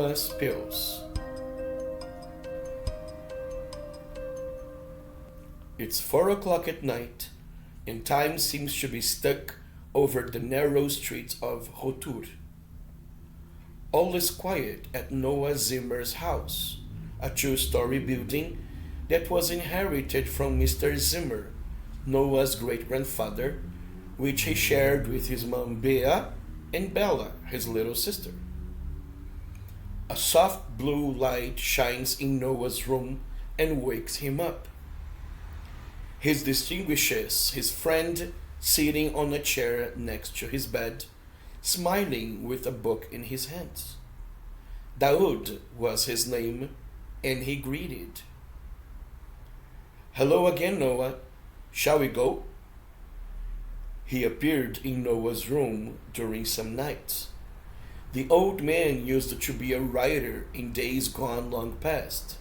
Noah's pills. It's 4 o'clock at night, and time seems to be stuck over the narrow streets of Rotur. All is quiet at Noah Zimmer's house, a two-story building that was inherited from Mr. Zimmer, Noah's great-grandfather, which he shared with his mom Bea and Bella, his little sister. A soft blue light shines in Noah's room and wakes him up. He distinguishes his friend sitting on a chair next to his bed, smiling with a book in his hands. Daoud was his name, and he greeted. "Hello again, Noah. Shall we go?" He appeared in Noah's room during some nights. The old man used to be a writer in days gone long past,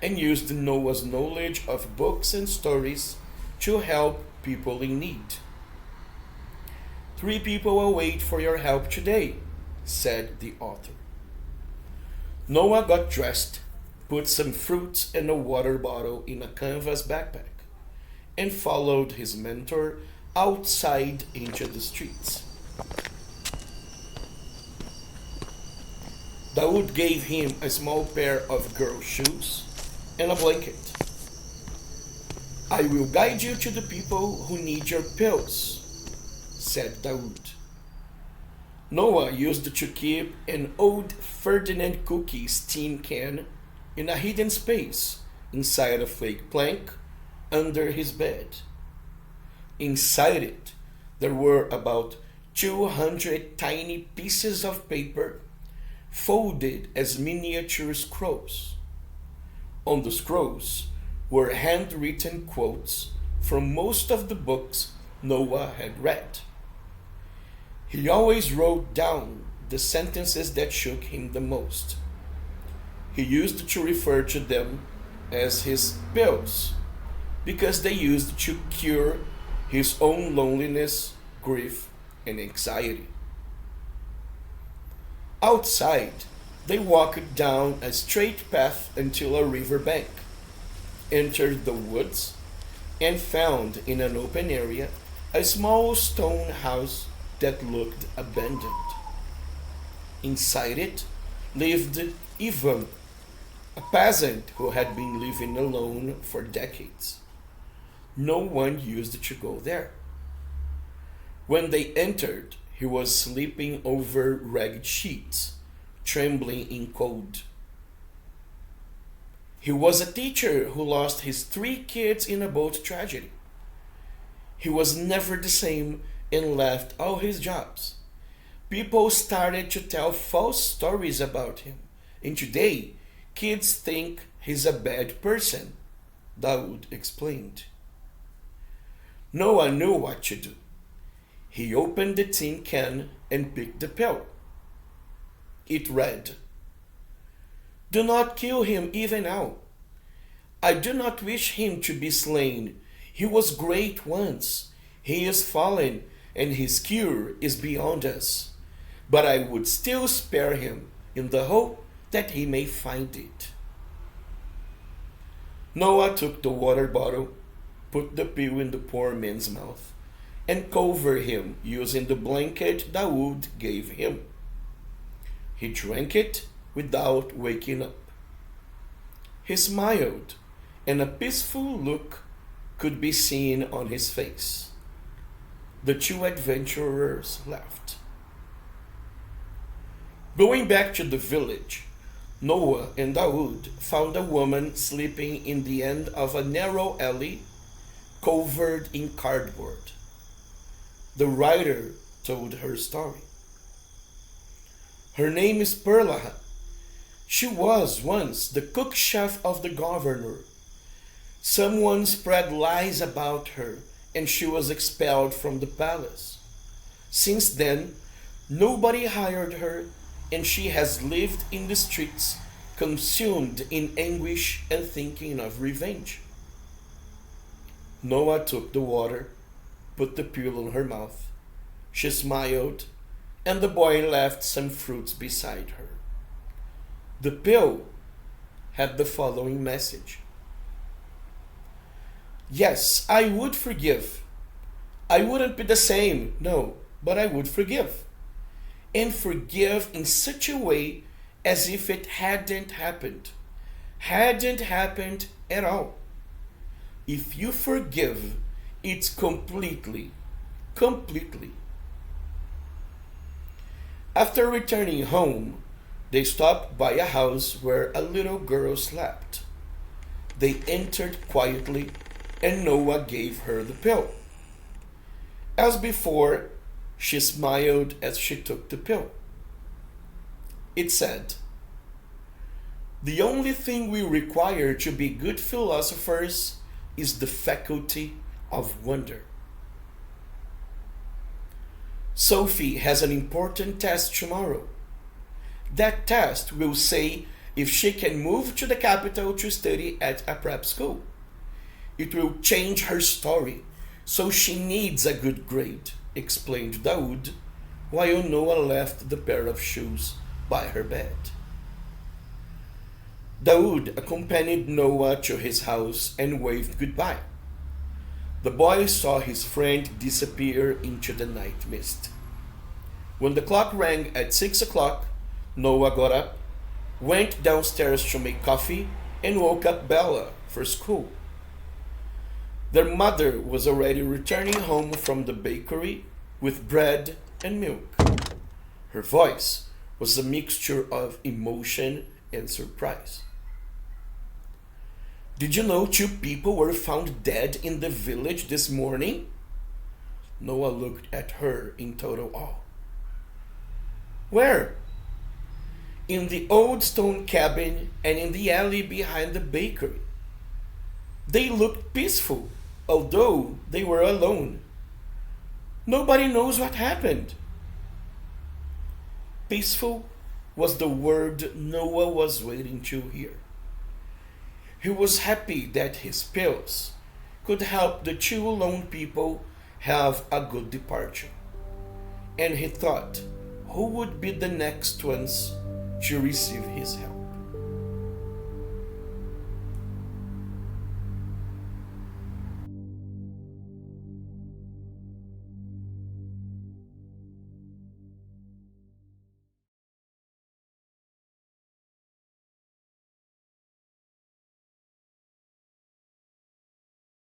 and used Noah's knowledge of books and stories to help people in need. "Three people await for your help today," said the author. Noah got dressed, put some fruits and a water bottle in a canvas backpack, and followed his mentor outside into the streets. Daoud gave him a small pair of girl shoes and a blanket. "I will guide you to the people who need your pills," said Daoud. Noah used to keep an old Ferdinand cookies tin can in a hidden space inside a fake plank under his bed. Inside it, there were about 200 tiny pieces of paper folded as miniature scrolls. On the scrolls were handwritten quotes from most of the books Noah had read. He always wrote down the sentences that shook him the most. He used to refer to them as his pills because they used to cure his own loneliness, grief, and anxiety. Outside, they walked down a straight path until a river bank, entered the woods, and found in an open area a small stone house that looked abandoned. Inside it lived Ivan, a peasant who had been living alone for decades. No one used to go there. When they entered, he was sleeping over ragged sheets, trembling in cold. He was a teacher who lost his 3 kids in a boat tragedy. He was never the same and left all his jobs. People started to tell false stories about him, and today kids think he's a bad person, Daoud explained. Noah knew what to do. He opened the tin can and picked the pill. It read, "Do not kill him even now. I do not wish him to be slain. He was great once. He is fallen, and his cure is beyond us. But I would still spare him in the hope that he may find it." Noah took the water bottle, put the pill in the poor man's mouth, and covered him using the blanket Daoud gave him. He drank it without waking up. He smiled, and a peaceful look could be seen on his face. The 2 adventurers left. Going back to the village, Noah and Daoud found a woman sleeping in the end of a narrow alley covered in cardboard. The writer told her story. "Her name is Perlahan. She was once the cook chef of the governor. Someone spread lies about her, and she was expelled from the palace. Since then, nobody hired her, and she has lived in the streets, consumed in anguish and thinking of revenge." Noah took the water, put the pill in her mouth. She smiled, and the boy left some fruits beside her. The pill had the following message: Yes, I would forgive. I wouldn't be the same, no, but I would forgive. And forgive in such a way as if it hadn't happened. Hadn't happened at all. If you forgive, it's completely. After returning home, they stopped by a house where a little girl slept. They entered quietly, and Noah gave her the pill. As before, she smiled as she took the pill. It said, "The only thing we require to be good philosophers is the faculty of wonder." Sophie has an important test tomorrow. That test will say if she can move to the capital to study at a prep school. It will change her story, so she needs a good grade, explained Daoud, while Noah left the pair of shoes by her bed. Daoud accompanied Noah to his house and waved goodbye. The boy saw his friend disappear into the night mist. When the clock rang at 6 o'clock, Noah got up, went downstairs to make coffee, and woke up Bella for school. Their mother was already returning home from the bakery with bread and milk. Her voice was a mixture of emotion and surprise. "Did you know 2 people were found dead in the village this morning?" Noah looked at her in total awe. "Where?" "In the old stone cabin and in the alley behind the bakery. They looked peaceful, although they were alone. Nobody knows what happened." Peaceful was the word Noah was waiting to hear. He was happy that his pills could help the 2 lone people have a good departure. And he thought, who would be the next ones to receive his help?